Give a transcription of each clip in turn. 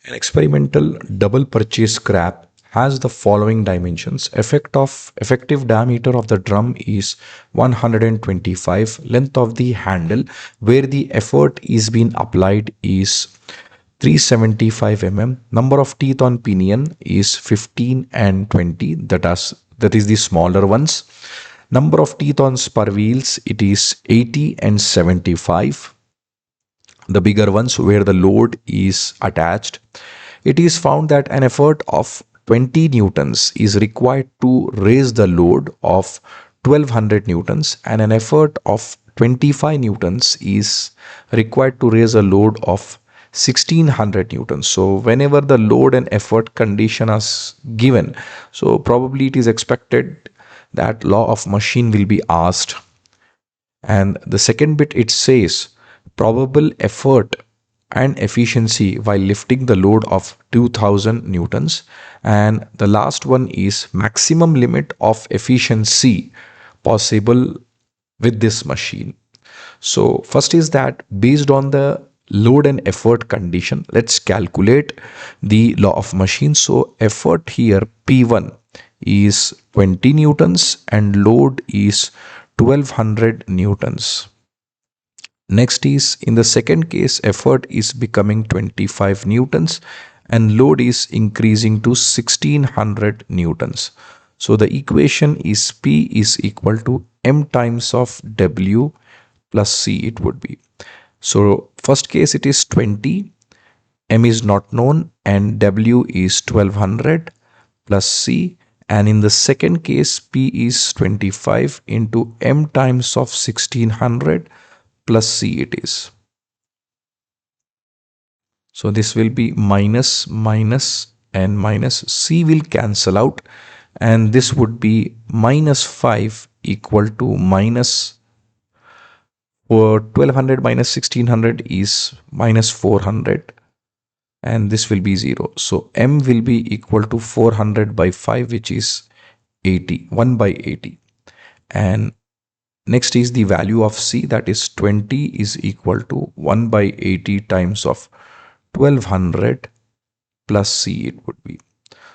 An experimental double purchase scrap has the following dimensions. Effective diameter of the drum is 125. Length of the handle where the effort is being applied is 375 mm. Number of teeth on pinion is 15 and 20. That is the smaller ones. Number of teeth on spur wheels, it is 80 and 75. The bigger ones where the load is attached. It is found that an effort of 20 newtons is required to raise the load of 1200 newtons, and an effort of 25 newtons is required to raise a load of 1600 newtons. So whenever the load and effort condition is given, so probably it is expected that law of machine will be asked. And the second bit, it says probable effort and efficiency while lifting the load of 2000 newtons, and the last one is maximum limit of efficiency possible with this machine. So first is that based on the load and effort condition, let's calculate the law of machine. So effort here P1 is 20 newtons and load is 1200 newtons. Next is in the second case, effort is becoming 25 newtons and load is increasing to 1600 newtons. So the equation is P is equal to M times of W plus C it would be. So first case it is 20, M is not known and W is 1200 plus C, and in the second case P is 25 into M times of 1600 plus C it is. So this will be minus and minus, C will cancel out, and this would be minus 5 equal to minus, for 1200 minus 1600 is minus 400, and this will be 0. So M will be equal to 400 by 5, which is 80, 1 by 80. And next is the value of C, that is 20 is equal to 1 by 80 times of 1200 plus C it would be.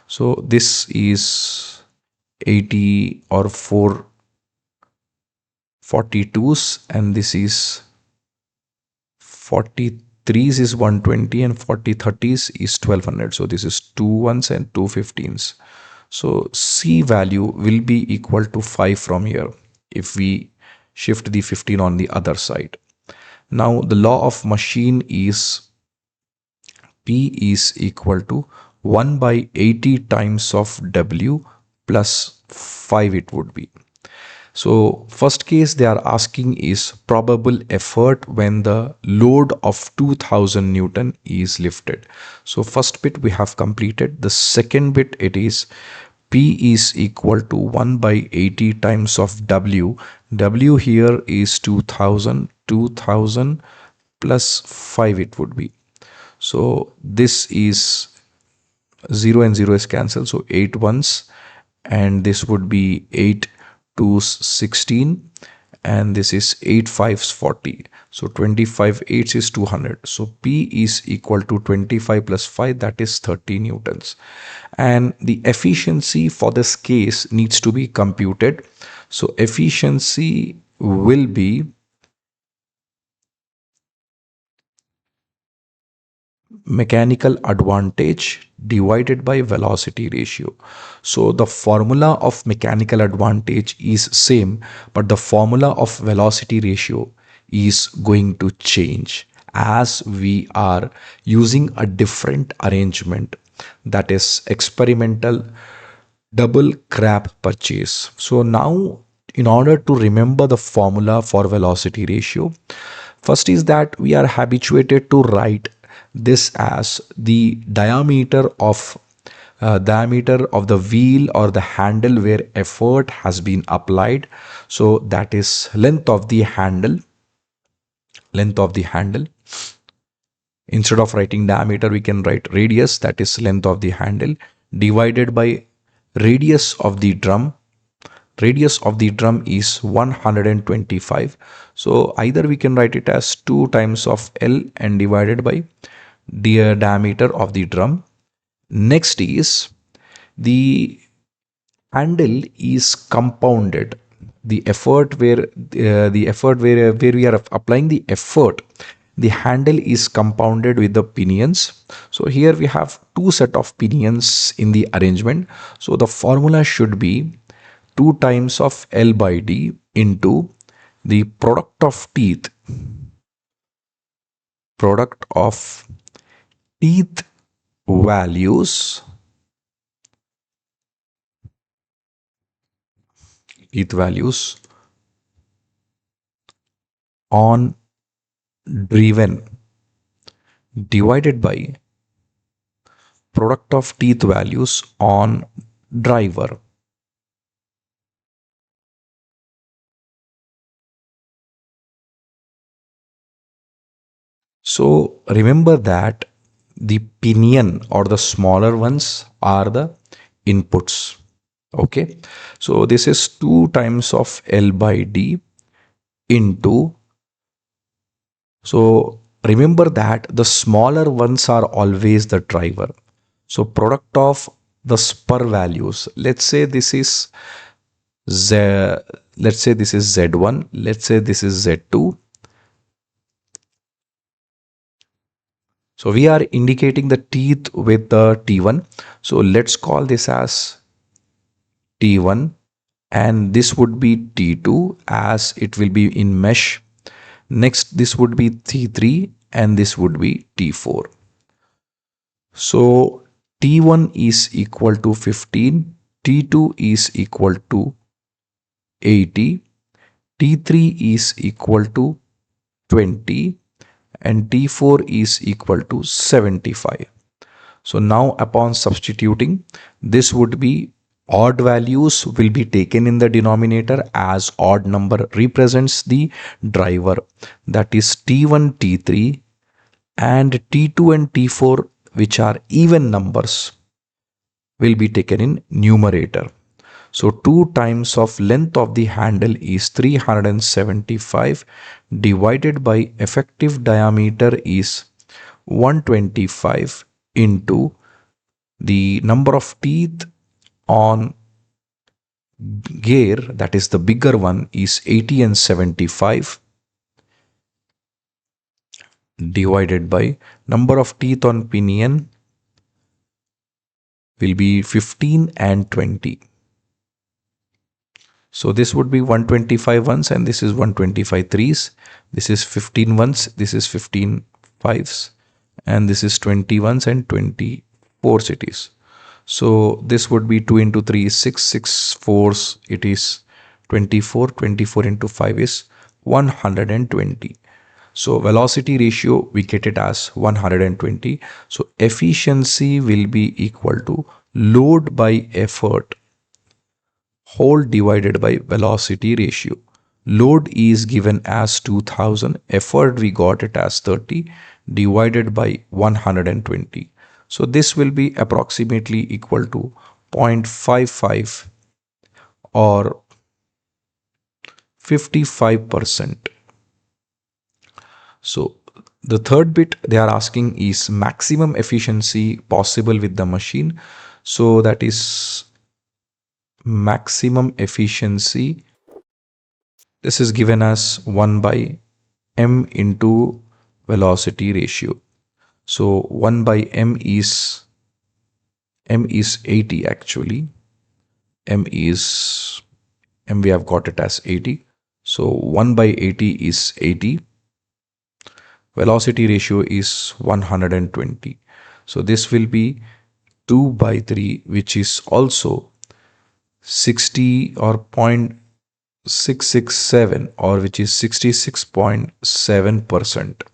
So this is 80 or 442s, and this is 43s is 120 and 4030s is 1200. So this is 2 ones and 2 15s. So C value will be equal to 5 from here if we shift the 15 on the other side. Now the law of machine is P is equal to 1 by 80 times of W plus 5 it would be. So first case they are asking is probable effort when the load of 2000 Newton is lifted. So first bit we have completed. The second bit, it is P is equal to 1 by 80 times of W. W here is 2000 plus 5 it would be. So this is 0 and 0 is cancelled, so 8 ones, and this would be 8 2s 16, and this is 8 5s 40. So 25 8s is 200. So P is equal to 25 plus 5, that is 30 newtons. And the efficiency for this case needs to be computed. So efficiency will be mechanical advantage divided by velocity ratio. So the formula of mechanical advantage is same, but the formula of velocity ratio is going to change as we are using a different arrangement, that is experimental double crab purchase. So now in order to remember the formula for velocity ratio, first is that we are habituated to write this as the diameter of the wheel or the handle where effort has been applied. So that is length of the handle. Instead of writing diameter, we can write radius, that is length of the handle, divided by radius of the drum. Radius of the drum is 125. So either we can write it as 2 times of L and divided by diameter of the drum. Next is the handle is compounded. The effort where we are applying the effort, the handle is compounded with the pinions. So here we have two set of pinions in the arrangement. So the formula should be 2 times of L by D into the product of teeth values teeth values on driven divided by product of teeth values on driver. So remember that the pinion or the smaller ones are the inputs. Okay. So this is 2 times of L by D into. So remember that the smaller ones are always the driver. So product of the spur values. Let's say this is Z1. Let's say this is Z2. So we are indicating the teeth with the T1. So let's call this as T1 and this would be T2 as it will be in mesh. Next, this would be T3 and this would be T4. So T1 is equal to 15, T2 is equal to 80, T3 is equal to 20 and T4 is equal to 75. So now upon substituting, this would be odd values will be taken in the denominator as odd number represents the driver, that is T1, T3 and T2 and T4 which are even numbers will be taken in numerator. So 2 times of length of the handle is 375 divided by effective diameter is 125 into the number of teeth on gear, that is the bigger one is 80 and 75 divided by number of teeth on pinion will be 15 and 20. So this would be 125 ones and this is 125 threes. This is 15 ones, this is 15 fives and this is 20 ones and 24 cities. So this would be 2 into 3 is 6, 6 fours it is 24, 24 into 5 is 120. So velocity ratio we get it as 120. So efficiency will be equal to load by effort whole divided by velocity ratio. Load is given as 2000, effort we got it as 30 divided by 120. So this will be approximately equal to 0.55 or 55%. So the third bit they are asking is maximum efficiency possible with the machine. So that is maximum efficiency. This is given as 1 by m into velocity ratio. So 1 by m is 80 actually. M we have got it as 80. So 1 by 80 is 80. Velocity ratio is 120. So this will be 2 by 3 which is also 60 or 0.667 or which is 66.7%.